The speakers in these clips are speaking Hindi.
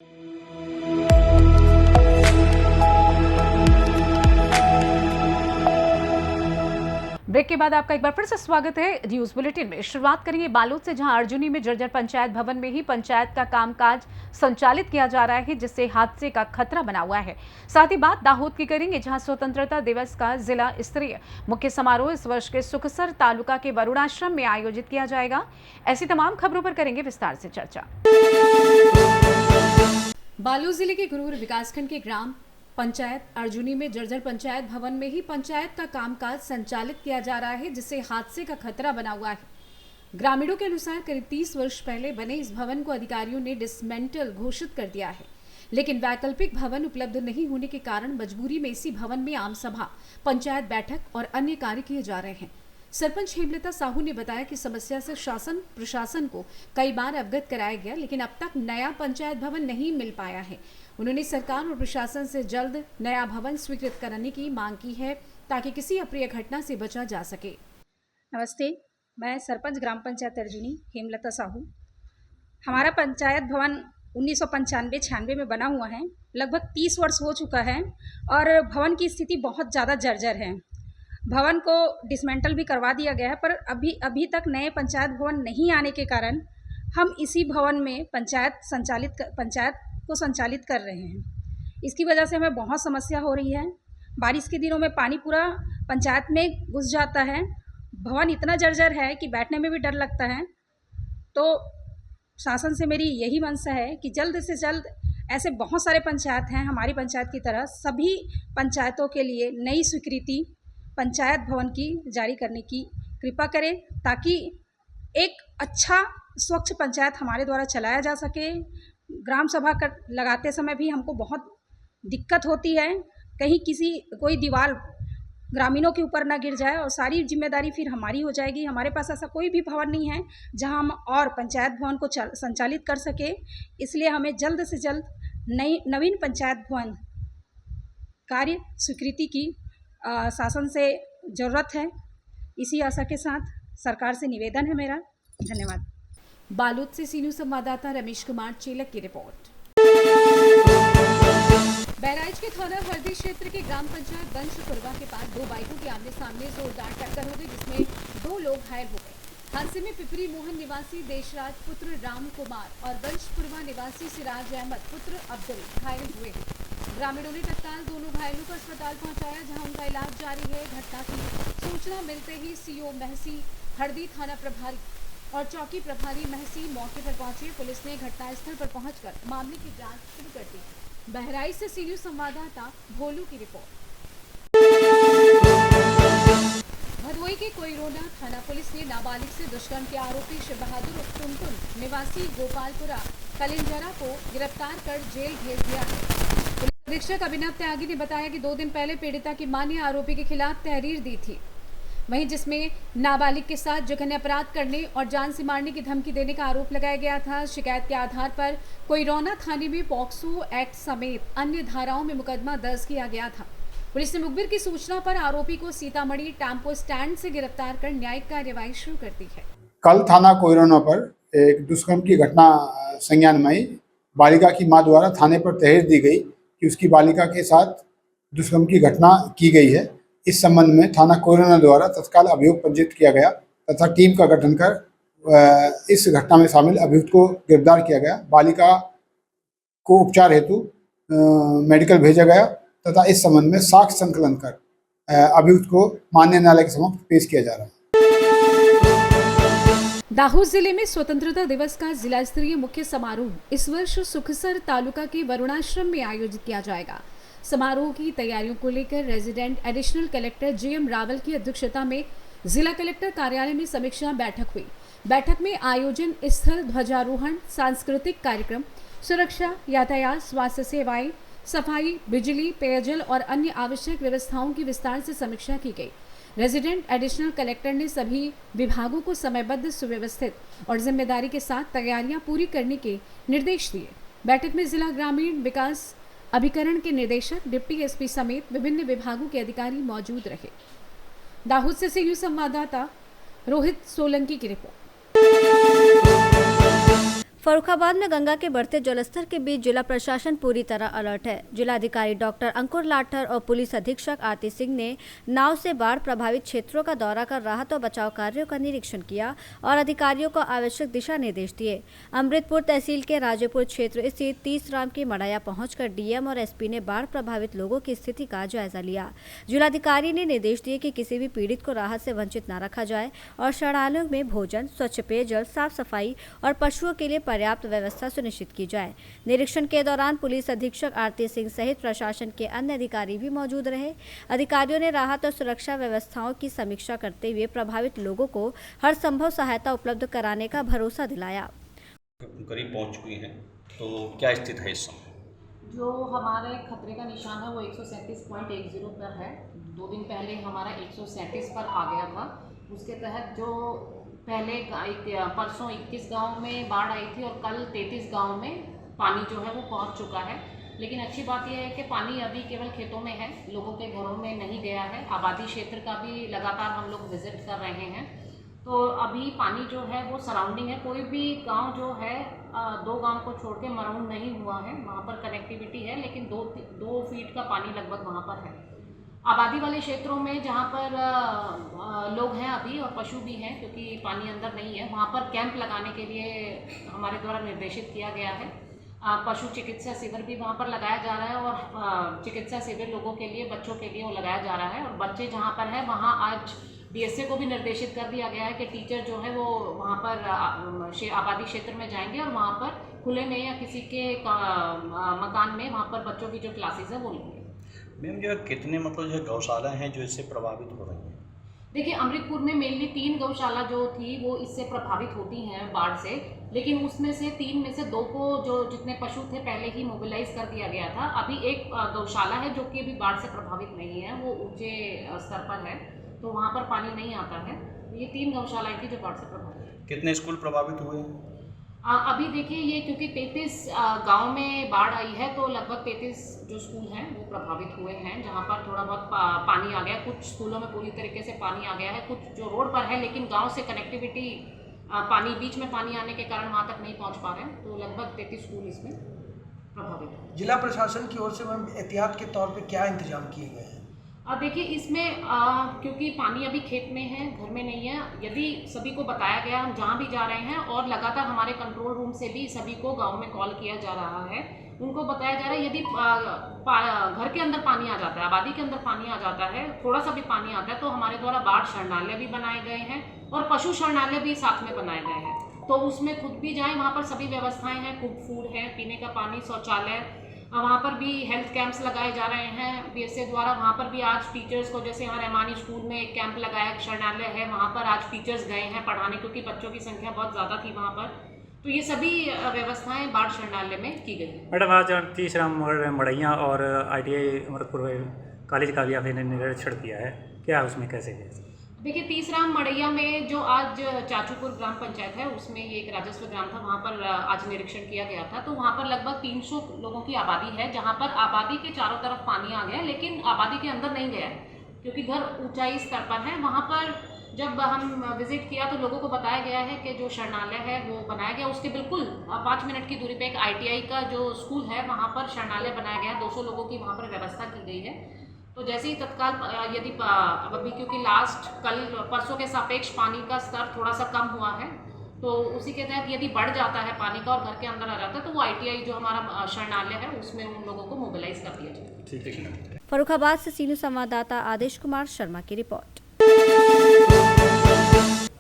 ब्रेक के बाद आपका एक बार फिर से स्वागत है न्यूज बुलेटिन में। शुरुआत करेंगे बालोद से, जहां अर्जुनी में जर्जर पंचायत भवन में ही पंचायत का कामकाज संचालित किया जा रहा है, जिससे हादसे का खतरा बना हुआ है। साथ ही बात दाहोद की करेंगे, जहां स्वतंत्रता दिवस का जिला स्तरीय मुख्य समारोह इस वर्ष के सुखसर तालुका के वरुणाश्रम में आयोजित किया जाएगा। ऐसी तमाम खबरों पर करेंगे विस्तार से चर्चा। बालोद जिले के गुरूर विकासखंड के ग्राम पंचायत अर्जुनी में जर्जर पंचायत भवन में ही पंचायत का कामकाज संचालित किया जा रहा है, जिससे हादसे का खतरा बना हुआ है। ग्रामीणों के अनुसार करीब 30 वर्ष पहले बने इस भवन को अधिकारियों ने डिसमेंटल घोषित कर दिया है, लेकिन वैकल्पिक भवन उपलब्ध नहीं होने के कारण मजबूरी में इसी भवन में आम सभा, पंचायत बैठक और अन्य कार्य किए जा रहे हैं। सरपंच हेमलता साहू ने बताया कि समस्या से शासन प्रशासन को कई बार अवगत कराया गया, लेकिन अब तक नया पंचायत भवन नहीं मिल पाया है। उन्होंने सरकार और प्रशासन से जल्द नया भवन स्वीकृत कराने की मांग की है, ताकि किसी अप्रिय घटना से बचा जा सके। नमस्ते, मैं सरपंच ग्राम पंचायत अर्जुनी हेमलता साहू। हमारा पंचायत भवन 1995-96 में बना हुआ है। लगभग 30 वर्ष हो चुका है और भवन की स्थिति बहुत ज़्यादा जर्जर है। भवन को डिसमेंटल भी करवा दिया गया है, पर अभी तक नए पंचायत भवन नहीं आने के कारण हम इसी भवन में पंचायत को संचालित कर रहे हैं। इसकी वजह से हमें बहुत समस्या हो रही है। बारिश के दिनों में पानी पूरा पंचायत में घुस जाता है। भवन इतना जर्जर है कि बैठने में भी डर लगता है। तो शासन से मेरी यही मंशा है कि जल्द से जल्द ऐसे बहुत सारे पंचायत हैं हमारी पंचायत की तरह, सभी पंचायतों के लिए नई स्वीकृति पंचायत भवन की जारी करने की कृपा करें, ताकि एक अच्छा स्वच्छ पंचायत हमारे द्वारा चलाया जा सके। ग्राम सभा कर लगाते समय भी हमको बहुत दिक्कत होती है, कहीं कोई दीवार ग्रामीणों के ऊपर ना गिर जाए और सारी जिम्मेदारी फिर हमारी हो जाएगी। हमारे पास ऐसा कोई भी भवन नहीं है जहां हम और पंचायत भवन को संचालित कर सके। इसलिए हमें जल्द से जल्द नवीन पंचायत भवन कार्य स्वीकृति की शासन से ज़रूरत है। इसी आशा के साथ सरकार से निवेदन है मेरा। धन्यवाद। बालोद से सीनियर संवाददाता रमेश कुमार चेलक की रिपोर्ट। बहराइच के थाना हरदी क्षेत्र के ग्राम पंचायत वंशपुरवा के पास दो बाइकों की आमने सामने जोरदार टक्कर हो गई, जिसमें 2 लोग घायल हो गए। हादसे में पिपरी मोहन निवासी देशराज पुत्र राम कुमार और वंशपुरवा निवासी सिराज अहमद पुत्र अब्दुल घायल हुए हैं। ग्रामीणों ने तत्काल दोनों घायलों को अस्पताल पहुंचाया, जहां उनका इलाज जारी है। घटना की सूचना मिलते ही सीओ महसी, हरदी थाना प्रभारी और चौकी प्रभारी महसी मौके पर पहुंचे। पुलिस ने घटनास्थल पर पहुंचकर मामले की जांच शुरू कर दी। बहराइच से सीनियर संवाददाता भोलू की रिपोर्ट। भदोई के कोयरोना थाना पुलिस ने नाबालिग से दुष्कर्म के आरोपी शिव बहादुर टुनटुन निवासी गोपालपुरा कलिंजरा को गिरफ्तार कर जेल भेज दिया है। पुलिस अधीक्षक अभिनव त्यागी ने बताया कि 2 दिन पहले पीड़िता की मां ने आरोपी के खिलाफ तहरीर दी थी, वहीं जिसमें नाबालिग के साथ जघन्य अपराध करने और जान से मारने की धमकी देने का आरोप लगाया गया था। शिकायत के आधार पर कोयरोना थाने में पॉक्सो एक्ट समेत अन्य धाराओं में मुकदमा दर्ज किया गया था। पुलिस ने मुखबिर की सूचना पर आरोपी को सीतामढ़ी टेम्पो स्टैंड से गिरफ्तार कर न्यायिक कार्यवाही शुरू कर दी है। कल थाना कोयरोना पर एक दुष्कर्म की घटना संज्ञान में आई। बालिका की मां द्वारा थाने पर तहरीर दी गई कि उसकी बालिका के साथ दुष्कर्म की घटना की गई है। इस संबंध में थाना कोयरोना द्वारा तत्काल अभियोग पंजीकृत किया गया तथा टीम का गठन कर इस घटना में शामिल अभियुक्त को गिरफ्तार किया गया। बालिका को उपचार हेतु मेडिकल भेजा गया तथा इस संबंध में साक्ष्य संकलन कर अभियुक्त को माननीय न्यायालय के समक्ष पेश किया जा रहा है। दाहोद जिले में स्वतंत्रता दिवस का जिला स्तरीय मुख्य समारोह इस वर्ष सुखसर तालुका के वरुणाश्रम में आयोजित किया जाएगा। समारोह की तैयारियों को लेकर resident additional collector GM Rawal की अध्यक्षता में जिला कलेक्टर कार्यालय में समीक्षा बैठक हुई। बैठक में आयोजन स्थल, ध्वजारोहण, सांस्कृतिक कार्यक्रम, सुरक्षा, यातायात, स्वास्थ्य सेवाएं, सफाई, बिजली, पेयजल और अन्य आवश्यक व्यवस्थाओं की विस्तार से समीक्षा की गई। रेजिडेंट एडिशनल कलेक्टर ने सभी विभागों को समयबद्ध, सुव्यवस्थित और जिम्मेदारी के साथ तैयारियां पूरी करने के निर्देश दिए। बैठक में जिला ग्रामीण विकास अभिकरण के निदेशक, डिप्टी एसपी समेत विभिन्न विभागों के अधिकारी मौजूद रहे। दाहोद से सीनियर संवाददाता रोहित सोलंकी की रिपोर्ट। फर्रुखाबाद में गंगा के बढ़ते जलस्तर के बीच जिला प्रशासन पूरी तरह अलर्ट है। जिलाधिकारी डॉक्टर अंकुर लाठर और पुलिस अधीक्षक आरती सिंह ने नाव से बाढ़ प्रभावित क्षेत्रों का दौरा कर राहत और बचाव कार्यों का निरीक्षण किया और अधिकारियों को आवश्यक दिशा निर्देश दिए। अमृतपुर तहसील के राजेपुर क्षेत्र स्थित 30 राम की मड़ाया पहुंचकर डीएम और एसपी ने बाढ़ प्रभावित लोगों की स्थिति का जायजा लिया। जिलाधिकारी ने निर्देश दिए कि किसी भी पीड़ित को राहत से वंचित न रखा जाए और शरणालयों में भोजन, स्वच्छ पेयजल, साफ सफाई और पशुओं के लिए पर्याप्त व्यवस्था सुनिश्चित की जाए। निरीक्षण के दौरान पुलिस अधीक्षक आरती सिंह सहित प्रशासन के अन्य अधिकारी भी मौजूद रहे। अधिकारियों ने राहत और सुरक्षा व्यवस्थाओं की समीक्षा करते हुए प्रभावित लोगों को हर संभव सहायता उपलब्ध कराने का भरोसा दिलाया। करीब पहुंच चुकी हैं, तो क्या स्थिति है इस समय? जो हमारे खतरे का निशान है वो 137.10 पर है। 2 दिन पहले हमारा 137 पर आ गया था। उसके तहत जो पहले परसों 21 गांव में बाढ़ आई थी और कल 33 गांव में पानी जो है वो पहुंच चुका है। लेकिन अच्छी बात यह है कि पानी अभी केवल खेतों में है, लोगों के घरों में नहीं गया है। आबादी क्षेत्र का भी लगातार हम लोग विजिट कर रहे हैं, तो अभी पानी जो है वो सराउंडिंग है। कोई भी गांव जो है 2 गांव को छोड़ के मरून नहीं हुआ है, वहाँ पर कनेक्टिविटी है, लेकिन 2 फीट का पानी लगभग वहाँ पर है। आबादी वाले क्षेत्रों में जहाँ पर लोग हैं अभी और पशु भी हैं, क्योंकि पानी अंदर नहीं है, वहाँ पर कैंप लगाने के लिए हमारे द्वारा निर्देशित किया गया है। पशु चिकित्सा शिविर भी वहाँ पर लगाया जा रहा है और चिकित्सा शिविर लोगों के लिए, बच्चों के लिए वो लगाया जा रहा है। और बच्चे जहाँ पर है वहाँ आज डीएसए को भी निर्देशित कर दिया गया है कि टीचर जो है वो वहाँ पर आबादी क्षेत्र में जाएंगे और वहाँ पर खुले में या किसी के मकान में वहाँ पर बच्चों की जो क्लासेस है वो लेंगे। मैम, जो कितने मतलब जो गौशाला हैं जो इससे प्रभावित हो रही हैं? देखिए, अमृतपुर में मेनली 3 गौशाला जो थी वो इससे प्रभावित होती हैं बाढ़ से, लेकिन उसमें से 3 में से 2 को जो जितने पशु थे पहले ही मोबिलाइज कर दिया गया था। अभी एक गौशाला है जो कि अभी बाढ़ से प्रभावित नहीं है, वो ऊंचे स्तर पर है, तो वहाँ पर पानी नहीं आता है। ये 3 गौशालाएँ थी जो बाढ़ से प्रभावित है। कितने स्कूल प्रभावित हुए हैं? अभी देखिए, ये क्योंकि 33 गांव में बाढ़ आई है, तो लगभग 33 जो स्कूल हैं वो प्रभावित हुए हैं, जहां पर थोड़ा बहुत पानी आ गया। कुछ स्कूलों में पूरी तरीके से पानी आ गया है, कुछ जो रोड पर है, लेकिन गांव से कनेक्टिविटी पानी बीच में पानी आने के कारण वहां तक नहीं पहुंच पा रहे हैं, तो लगभग 33 स्कूल इसमें प्रभावित हैं। जिला प्रशासन की ओर से मैम एहतियात के तौर पे क्या इंतजाम किए गए हैं? देखिए, इसमें क्योंकि पानी अभी खेत में है, घर में नहीं है, यदि सभी को बताया गया, हम जहाँ भी जा रहे हैं और लगातार हमारे कंट्रोल रूम से भी सभी को गांव में कॉल किया जा रहा है, उनको बताया जा रहा है यदि घर के अंदर पानी आ जाता है, आबादी के अंदर पानी आ जाता है, थोड़ा सा भी पानी आता है, तो हमारे द्वारा बाढ़ शरणालय भी बनाए गए हैं और पशु शरणालय भी साथ में बनाए गए हैं। तो उसमें खुद भी जाएँ, वहाँ पर सभी व्यवस्थाएँ हैं, कुक फूड है, पीने का पानी, शौचालय, वहाँ पर भी हेल्थ कैंप्स लगाए जा रहे हैं बीएसए द्वारा। वहाँ पर भी आज टीचर्स को, जैसे यहाँ रहमानी स्कूल में एक कैंप लगाया, एक शरणालय है, वहाँ पर आज टीचर्स गए हैं पढ़ाने, क्योंकि बच्चों की संख्या बहुत ज़्यादा थी वहाँ पर। तो ये सभी व्यवस्थाएं बाढ़ शरणालय में की गई हैं। मैडम, आज 30 राम मड़ैया और ITI अमृतपुर कॉलेज का भी आपने निरीक्षण किया है, क्या उसमें कैसे है? देखिए, 30 राम मड़ैया में जो आज चाचूपुर ग्राम पंचायत है, उसमें ये एक राजस्व ग्राम था, वहाँ पर आज निरीक्षण किया गया था। तो वहाँ पर लगभग 300 लोगों की आबादी है, जहाँ पर आबादी के चारों तरफ पानी आ गया, लेकिन आबादी के अंदर नहीं गया है, क्योंकि घर ऊंचाई स्तर पर है। वहाँ पर जब हम विजिट किया तो लोगों को बताया गया है कि जो शरणालय है वो बनाया गया, उसके बिल्कुल 5 मिनट की दूरी पे एक ITI का जो स्कूल है वहाँ पर शरणालय बनाया गया, 200 लोगों की वहाँ पर व्यवस्था की गई है। तो जैसे ही तत्काल यदि अभी क्योंकि कल परसों के सापेक्ष पानी का स्तर थोड़ा सा कम हुआ है, तो उसी के तहत यदि बढ़ जाता है पानी का और घर के अंदर आ जाता है, तो वो ITI जो हमारा शरणालय है उसमें उन लोगों को मोबिलाइज कर दिया जाए। ठीक है। फर्रुखाबाद से सीनियर संवाददाता आदेश कुमार शर्मा की रिपोर्ट।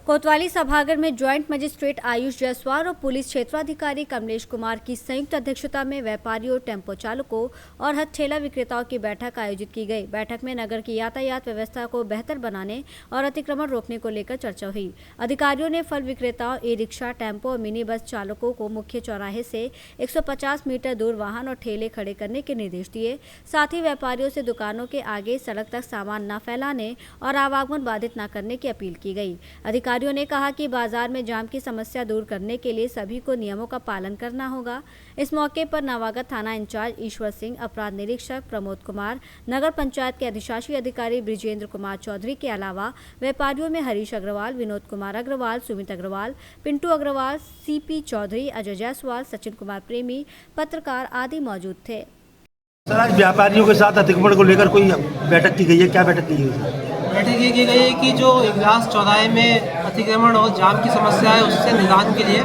कोतवाली सभागार में ज्वाइंट मजिस्ट्रेट आयुष जायसवाल और पुलिस क्षेत्राधिकारी कमलेश कुमार की संयुक्त अध्यक्षता में व्यापारियों, टेम्पो चालकों और हथ ठेला विक्रेताओं की बैठक आयोजित की गई। बैठक में नगर की यातायात व्यवस्था को बेहतर बनाने और अतिक्रमण रोकने को लेकर चर्चा हुई। अधिकारियों ने फल विक्रेताओं, ई-रिक्शा, टेम्पो और मिनी बस चालकों को मुख्य चौराहे से 150 मीटर दूर वाहन और ठेले खड़े करने के निर्देश दिए। साथ ही व्यापारियों से दुकानों के आगे सड़क तक सामान न फैलाने और आवागमन बाधित न करने की अपील की गई। अधिकारी व्यापारियों ने कहा कि बाजार में जाम की समस्या दूर करने के लिए सभी को नियमों का पालन करना होगा। इस मौके पर नवागत थाना इंचार्ज ईश्वर सिंह, अपराध निरीक्षक प्रमोद कुमार, नगर पंचायत के अधिशासी अधिकारी ब्रिजेंद्र कुमार चौधरी के अलावा व्यापारियों में हरीश अग्रवाल, विनोद कुमार अग्रवाल, सुमित अग्रवाल, पिंटू अग्रवाल, सीपी चौधरी, अजय जायसवाल, सचिन कुमार प्रेमी, पत्रकार आदि मौजूद थे। सर, आज व्यापारियों के साथ अतिक्रमण को लेकर कोई बैठक की गई है, क्या बैठक की गई है? बैठक ये की गई है कि जो इगलास चौराहे में अतिक्रमण और जाम की समस्या है उससे निदान के लिए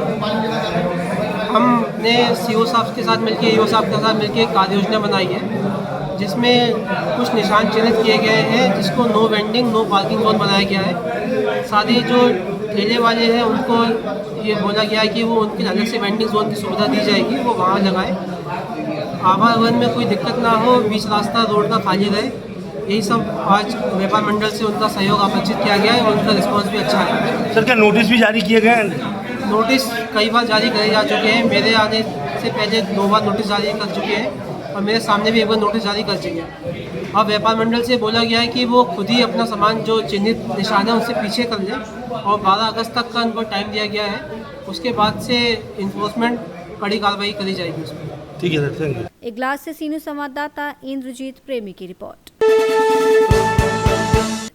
हमने सीओ साहब के साथ मिलकर, ईओ साहब के साथ मिलकर एक कार्य योजना बनाई है जिसमें कुछ निशान चिन्हित किए गए हैं जिसको no vending no parking zone बनाया गया है। साथ ही जो ठेले वाले हैं उनको ये बोला गया है कि वो उनकी अलग से वेंडिंग जोन की सुविधा दी जाएगी, वो वहाँ लगाए। आवागमन में कोई दिक्कत ना हो, बीच रास्ता रोड का खाली रहे। यही सब आज व्यापार मंडल से उनका सहयोग आमंत्रित किया गया है और उनका रिस्पांस भी अच्छा है। सर, क्या नोटिस भी जारी किए गए हैं? नोटिस कई बार जारी करे जा चुके हैं। मेरे आने से पहले 2 बार नोटिस जारी कर चुके हैं और मेरे सामने भी 1 बार नोटिस जारी कर चुके हैं। अब व्यापार मंडल से बोला गया है कि वो खुद ही अपना सामान जो चिन्हित निशान है उससे पीछे कर लें और 12 अगस्त तक का उनको टाइम दिया गया है। उसके बाद से इन्फोर्समेंट कड़ी कार्रवाई करी जाएगी उसमें। ठीक है सर, थैंक यू। इगलास से सीनू संवाददाता इंद्रजीत प्रेमी की रिपोर्ट।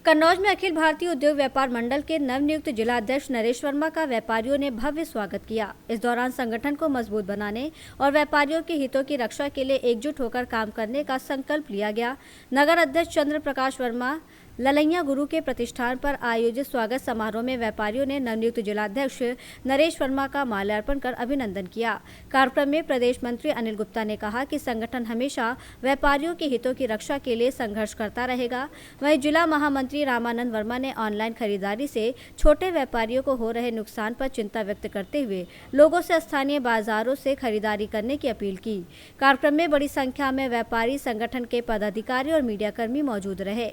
कन्नौज में अखिल भारतीय उद्योग व्यापार मंडल के नवनियुक्त जिला अध्यक्ष नरेश वर्मा का व्यापारियों ने भव्य स्वागत किया। इस दौरान संगठन को मजबूत बनाने और व्यापारियों के हितों की रक्षा के लिए एकजुट होकर काम करने का संकल्प लिया गया। नगर अध्यक्ष चंद्र प्रकाश वर्मा ललैया गुरु के प्रतिष्ठान पर आयोजित स्वागत समारोह में व्यापारियों ने नवनियुक्त जिलाध्यक्ष नरेश वर्मा का माल्यार्पण कर अभिनंदन किया। कार्यक्रम में प्रदेश मंत्री अनिल गुप्ता ने कहा कि संगठन हमेशा व्यापारियों के हितों की रक्षा के लिए संघर्ष करता रहेगा। वहीं जिला महामंत्री रामानंद वर्मा ने ऑनलाइन खरीदारी से छोटे व्यापारियों को हो रहे नुकसान पर चिंता व्यक्त करते हुए लोगों से स्थानीय बाजारों से खरीदारी करने की अपील की। कार्यक्रम में बड़ी संख्या में व्यापारी संगठन के पदाधिकारी और मीडियाकर्मी मौजूद रहे।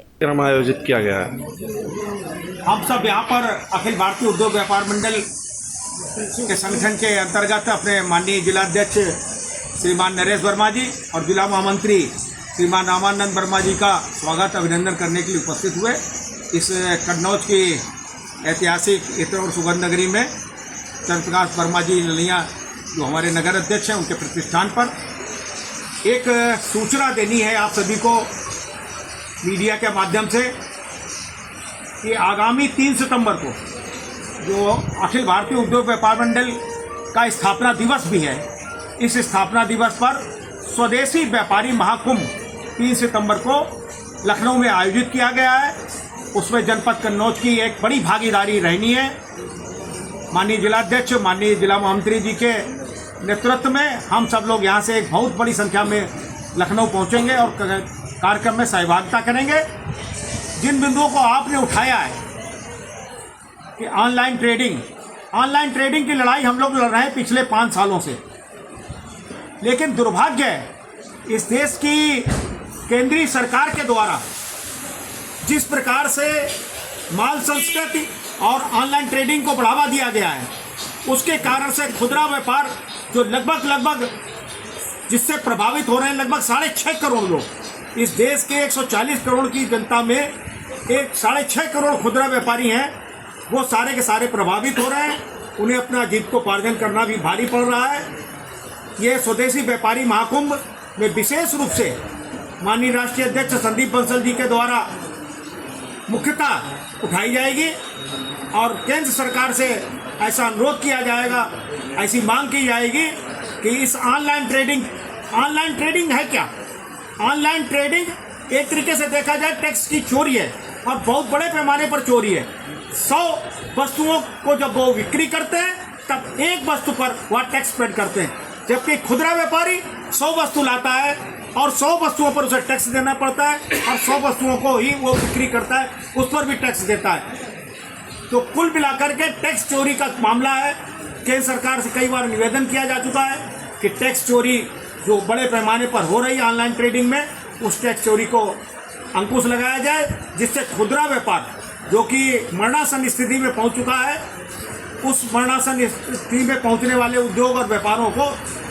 किया गया है। हम सब यहाँ पर अखिल भारतीय उद्योग व्यापार मंडल के संगठन के अंतर्गत अपने माननीय जिलाध्यक्ष श्रीमान नरेश वर्मा जी और जिला महामंत्री श्रीमान रामानंद वर्मा जी का स्वागत अभिनंदन करने के लिए उपस्थित हुए। इस कन्नौज की ऐतिहासिक इत्र और सुगंध नगरी में चंद्र प्रकाश वर्मा जी ललिया जो हमारे नगर अध्यक्ष हैं उनके प्रतिष्ठान पर एक सूचना देनी है आप सभी को मीडिया के माध्यम से कि आगामी 3 सितंबर को जो अखिल भारतीय उद्योग व्यापार मंडल का स्थापना दिवस भी है, इस स्थापना दिवस पर स्वदेशी व्यापारी महाकुंभ 3 सितंबर को लखनऊ में आयोजित किया गया है। उसमें जनपद कन्नौज की एक बड़ी भागीदारी रहनी है। माननीय जिलाध्यक्ष, माननीय जिला महामंत्री जी के नेतृत्व में हम सब लोग यहाँ से एक बहुत बड़ी संख्या में लखनऊ पहुँचेंगे और कार्यक्रम में सहभागिता करेंगे। जिन बिंदुओं को आपने उठाया है कि ऑनलाइन ट्रेडिंग की लड़ाई हम लोग लड़ रहे हैं पिछले 5 सालों से, लेकिन दुर्भाग्य है इस देश की केंद्रीय सरकार के द्वारा जिस प्रकार से माल संस्कृति और ऑनलाइन ट्रेडिंग को बढ़ावा दिया गया है, उसके कारण से खुदरा व्यापार जो लगभग जिससे प्रभावित हो रहे हैं लगभग 6.5 करोड़ लोग, इस देश के 140 करोड़ की जनता में एक 6.5 करोड़ खुदरा व्यापारी हैं, वो सारे के सारे प्रभावित हो रहे हैं। उन्हें अपना जीविकोपार्जन करना भी भारी पड़ रहा है। ये स्वदेशी व्यापारी महाकुंभ में विशेष रूप से माननीय राष्ट्रीय अध्यक्ष संदीप बंसल जी के द्वारा मुख्यतः उठाई जाएगी और केंद्र सरकार से ऐसा अनुरोध किया जाएगा, ऐसी मांग की जाएगी कि इस ऑनलाइन ट्रेडिंग है क्या? ऑनलाइन ट्रेडिंग एक तरीके से देखा जाए टैक्स की चोरी है और बहुत बड़े पैमाने पर चोरी है। 100 वस्तुओं को जब वो बिक्री करते हैं तब एक वस्तु पर वह टैक्स पेड करते हैं, जबकि खुदरा व्यापारी 100 वस्तु लाता है और 100 वस्तुओं पर उसे टैक्स देना पड़ता है और 100 वस्तुओं को ही वो बिक्री करता है, उस पर भी टैक्स देता है। तो कुल मिलाकर के टैक्स चोरी का मामला है। केंद्र सरकार से कई बार निवेदन किया जा चुका है कि टैक्स चोरी जो बड़े पैमाने पर हो रही है ऑनलाइन ट्रेडिंग में, उस टैक्स चोरी को अंकुश लगाया जाए, जिससे खुदरा व्यापार जो कि मरणासन स्थिति में पहुंच चुका है, उस मरणासन स्थिति में पहुंचने वाले उद्योग और व्यापारों को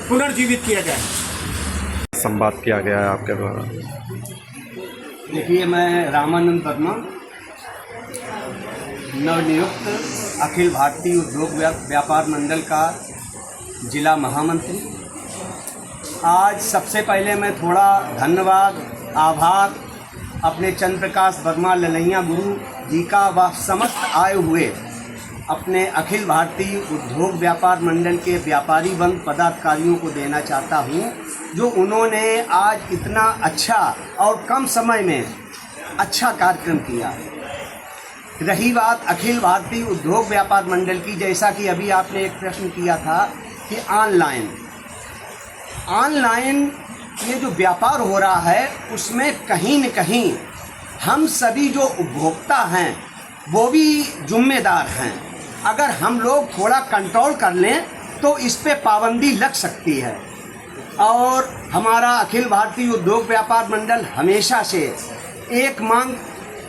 पुनर्जीवित किया जाए। संवाद किया गया है आपके द्वारा। देखिए, मैं रामानंद वर्मा नवनियुक्त अखिल भारतीय उद्योग व्यापार मंडल का जिला महामंत्री। आज सबसे पहले मैं थोड़ा धन्यवाद आभार अपने चंद्र प्रकाश वर्मा ललैया गुरु जी का व समस्त आए हुए अपने अखिल भारतीय उद्योग व्यापार मंडल के व्यापारी वर्ग पदाधिकारियों को देना चाहता हूँ, जो उन्होंने आज इतना अच्छा और कम समय में अच्छा कार्यक्रम किया। रही बात अखिल भारतीय उद्योग व्यापार मंडल की, जैसा कि अभी आपने एक प्रश्न किया था कि ऑनलाइन ये जो व्यापार हो रहा है उसमें कहीं न कहीं हम सभी जो उपभोक्ता हैं वो भी जिम्मेदार हैं। अगर हम लोग थोड़ा कंट्रोल कर लें तो इस पे पाबंदी लग सकती है। और हमारा अखिल भारतीय उद्योग व्यापार मंडल हमेशा से एक मांग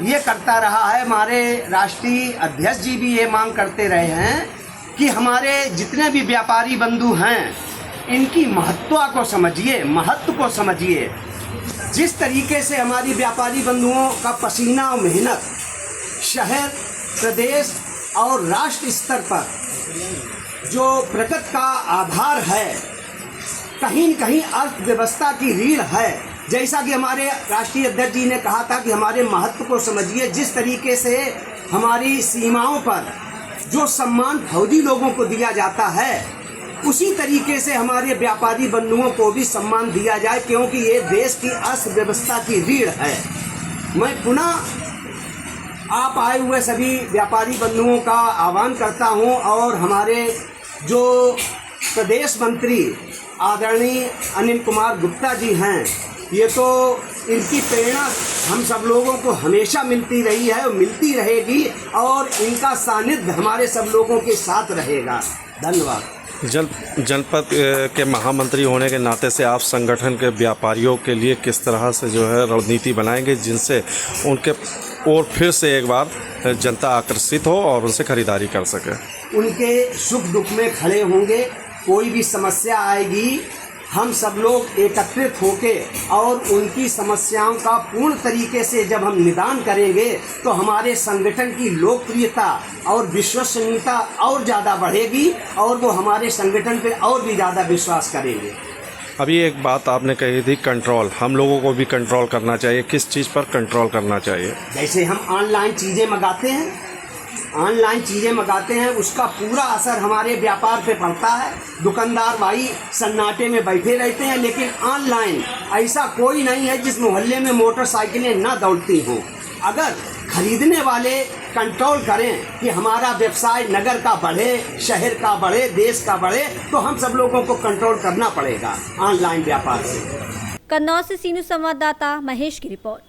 ये करता रहा है, हमारे राष्ट्रीय अध्यक्ष जी भी ये मांग करते रहे हैं कि हमारे जितने भी व्यापारी बंधु हैं इनकी महत्व को समझिए। जिस तरीके से हमारी व्यापारी बंधुओं का पसीना और मेहनत शहर, प्रदेश और राष्ट्र स्तर पर जो प्रगति का आधार है, कहीं न कहीं अर्थव्यवस्था की रीढ़ है। जैसा कि हमारे राष्ट्रीय अध्यक्ष जी ने कहा था कि हमारे महत्व को समझिए। जिस तरीके से हमारी सीमाओं पर जो सम्मान फौजी लोगों को दिया जाता है, उसी तरीके से हमारे व्यापारी बंधुओं को भी सम्मान दिया जाए, क्योंकि ये देश की अर्थव्यवस्था की रीढ़ है। मैं पुनः आप आए हुए सभी व्यापारी बंधुओं का आह्वान करता हूं, और हमारे जो प्रदेश मंत्री आदरणीय अनिल कुमार गुप्ता जी हैं, ये तो इनकी प्रेरणा हम सब लोगों को हमेशा मिलती रही है और मिलती रहेगी, और इनका सानिध्य हमारे सब लोगों के साथ रहेगा। धन्यवाद। जनपद के महामंत्री होने के नाते से आप संगठन के व्यापारियों के लिए किस तरह से जो है रणनीति बनाएंगे, जिनसे उनके और फिर से एक बार जनता आकर्षित हो और उनसे खरीदारी कर सके? उनके सुख दुख में खड़े होंगे। कोई भी समस्या आएगी, हम सब लोग एकत्रित होके और उनकी समस्याओं का पूर्ण तरीके से जब हम निदान करेंगे तो हमारे संगठन की लोकप्रियता और विश्वसनीयता और ज़्यादा बढ़ेगी, और वो हमारे संगठन पे और भी ज़्यादा विश्वास करेंगे। अभी एक बात आपने कही थी, कंट्रोल। हम लोगों को भी कंट्रोल करना चाहिए। किस चीज़ पर कंट्रोल करना चाहिए? जैसे हम ऑनलाइन चीज़ें मंगाते हैं, उसका पूरा असर हमारे व्यापार पे पड़ता है। दुकानदार भाई सन्नाटे में बैठे रहते हैं, लेकिन ऑनलाइन ऐसा कोई नहीं है जिस मोहल्ले में मोटरसाइकिलें ना दौड़ती हों। अगर खरीदने वाले कंट्रोल करें कि हमारा व्यवसाय नगर का बढ़े, शहर का बढ़े, देश का बढ़े, तो हम सब लोगों को कंट्रोल करना पड़ेगा ऑनलाइन व्यापार से। कन्नौज से सीनू संवाददाता महेश की रिपोर्ट।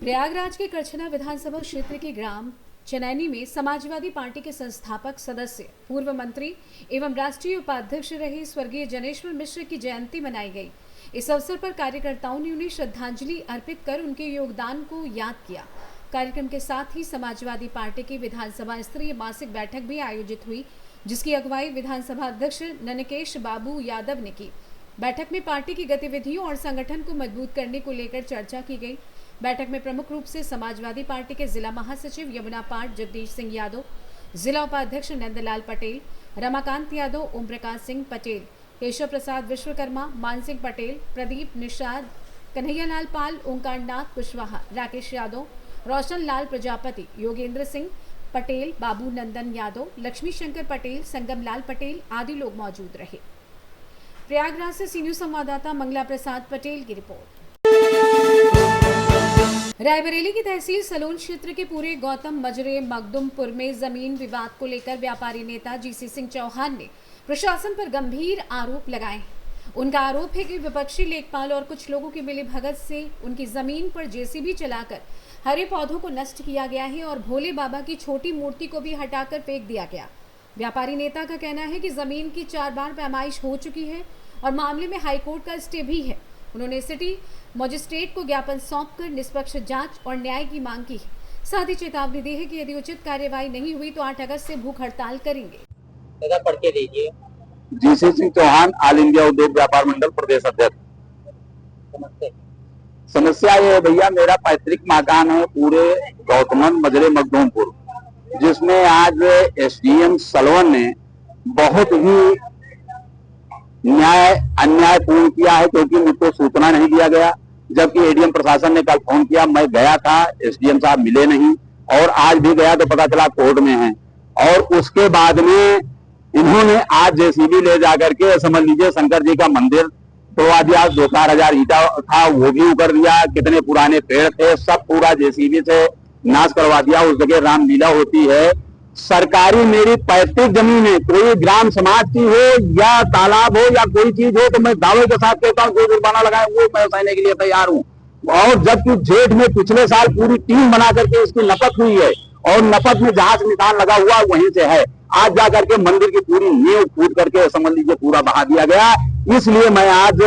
प्रयागराज के करछना विधानसभा क्षेत्र के ग्राम चनैनी में समाजवादी पार्टी के संस्थापक सदस्य, पूर्व मंत्री एवं राष्ट्रीय उपाध्यक्ष रहे स्वर्गीय जनेश्वर मिश्र की जयंती मनाई गई। इस अवसर पर कार्यकर्ताओं ने उन्हें श्रद्धांजलि अर्पित कर उनके योगदान को याद किया। कार्यक्रम के साथ ही समाजवादी पार्टी की विधानसभा स्तरीय मासिक बैठक भी आयोजित हुई, जिसकी अगुवाई विधानसभा अध्यक्ष ननकेश बाबू यादव ने की। बैठक में पार्टी की गतिविधियों और संगठन को मजबूत करने को लेकर चर्चा की गई। बैठक में प्रमुख रूप से समाजवादी पार्टी के जिला महासचिव यमुना पाठ जगदीश सिंह यादव, जिला उपाध्यक्ष नंदलाल पटेल, रमाकांत यादव, ओम प्रकाश सिंह पटेल, केशव प्रसाद विश्वकर्मा, मान सिंह पटेल, प्रदीप निषाद, कन्हैयालाल पाल, ओंकार नाथ कुशवाहा, राकेश यादव, रोशन लाल प्रजापति, योगेंद्र सिंह पटेल, बाबू नंदन यादव, लक्ष्मी शंकर पटेल, संगम लाल पटेल आदि लोग मौजूद रहे। प्रयागराज से सीनियर संवाददाता मंगला प्रसाद पटेल की रिपोर्ट। रायबरेली की तहसील सलोन क्षेत्र के पूरे गौतम मजरे मखदुमपुर में जमीन विवाद को लेकर व्यापारी नेता जीसी सिंह चौहान ने प्रशासन पर गंभीर आरोप लगाए। उनका आरोप है कि विपक्षी लेखपाल और कुछ लोगों की मिलीभगत से उनकी जमीन पर जेसीबी चलाकर हरे पौधों को नष्ट किया गया है और भोले बाबा की छोटी मूर्ति को भी हटाकर फेंक दिया गया। व्यापारी नेता का कहना है कि जमीन की 4 बार पैमाइश हो चुकी है और मामले में हाईकोर्ट का स्टे भी है। उन्होंने सिटी मजिस्ट्रेट को ज्ञापन सौंपकर निष्पक्ष जांच और न्याय की मांग की। साथ ही चेतावनी दी है कि यदि उचित कार्यवाही नहीं हुई तो 8 अगस्त से भूख हड़ताल करेंगे। पढ़ के दीजिए। GC Singh Chauhan, all India Udyog Vyapar मंडल प्रदेश अध्यक्ष। समस्या ये है भैया, मेरा पैतृक मकान है पूरे गौतमन मजरे मखदूमपुर, जिसमें आज एसडीएम सलवन ने बहुत ही अन्यायपूर्ण किया है, क्योंकि मुझको सूचना नहीं दिया गया। जबकि एडीएम प्रशासन ने कल फोन किया, मैं गया था, एसडीएम साहब मिले नहीं, और आज भी गया तो पता चला कोर्ट में है। और उसके बाद में इन्होंने आज जेसीबी ले जाकर के समझ लीजिए शंकर जी का मंदिर तोड़वा दिया, 2-4 ईटा था वो भी उकर दिया, कितने पुराने पेड़ थे सब पूरा जेसीबी से नाश करवा दिया। उस जगह रामलीला होती है। सरकारी मेरी पैतृक जमीन है, कोई ग्राम समाज की हो या तालाब हो या कोई चीज हो, तो मैं दावे के साथ कहता हूँ जो जुर्माना लगाए वो मैं सहने के लिए तैयार हूँ। और जबकि जेठ में पिछले साल पूरी टीम बना करके इसकी नपत हुई है, और नपत में जहां से निशान लगा हुआ वहीं से है। आज जाकर के मंदिर की पूरी नींव कूद करके समझ लीजिए पूरा बहा दिया गया। इसलिए मैं आज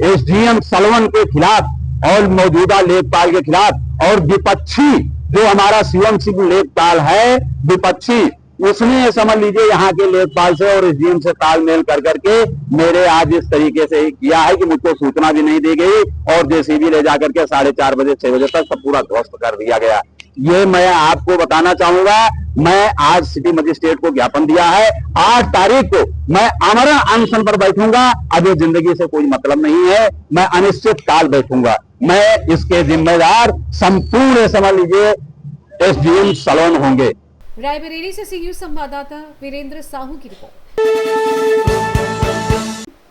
एसडीएम सलवन के खिलाफ और मौजूदा लेखपाल के खिलाफ और विपक्षी जो हमारा शिवम सिंह लेखपाल है विपक्षी, उसने समझ लीजिए यहाँ के लेखपाल से और एसडीएम से तालमेल कर करके मेरे आज इस तरीके से किया है कि मुझको सूचना भी नहीं दी गई, और जेसीबी ले जाकर के 4:30 बजे 6 बजे तक सब पूरा ध्वस्त कर दिया गया। ये मैं आपको बताना चाहूंगा। मैं आज सिटी मजिस्ट्रेट को ज्ञापन दिया है, 8 तारीख को मैं आमरण अनशन पर बैठूंगा। अब ये जिंदगी से कोई मतलब नहीं है, मैं अनिश्चित काल बैठूंगा। मैं इसके जिम्मेदार संपूर्ण समझ लीजिए एसडीएम सलवन होंगे। रायबरेली से सीयू संवाददाता वीरेंद्र साहू की रिपोर्ट।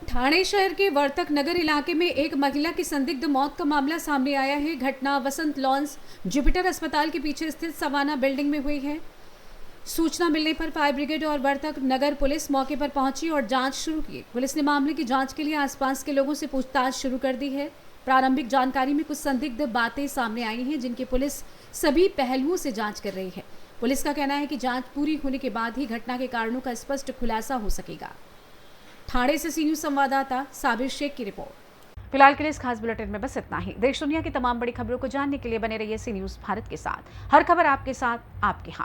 ठाणे शहर के वर्तक नगर इलाके में एक महिला की संदिग्ध मौत का मामला सामने आया है। घटना वसंत लॉन्स जुपिटर अस्पताल के पीछे स्थित सवाना बिल्डिंग में हुई है। सूचना मिलने पर फायर ब्रिगेड और वर्तक नगर पुलिस मौके पर पहुंची और जांच शुरू की। पुलिस ने मामले की जांच के लिए आसपास के लोगों से पूछताछ शुरू कर दी है। प्रारंभिक जानकारी में कुछ संदिग्ध बातें सामने आई हैं, जिनकी पुलिस सभी पहलुओं से जांच कर रही है। पुलिस का कहना है कि जांच पूरी होने के बाद ही घटना के कारणों का स्पष्ट खुलासा हो सकेगा। ठाणे से सी न्यूज संवाददाता साबिर शेख की रिपोर्ट। फिलहाल के लिए इस खास बुलेटिन में बस इतना ही। देश दुनिया की तमाम बड़ी खबरों को जानने के लिए बने रहिए सी न्यूज भारत के साथ। हर खबर आपके साथ, आपके हाथ।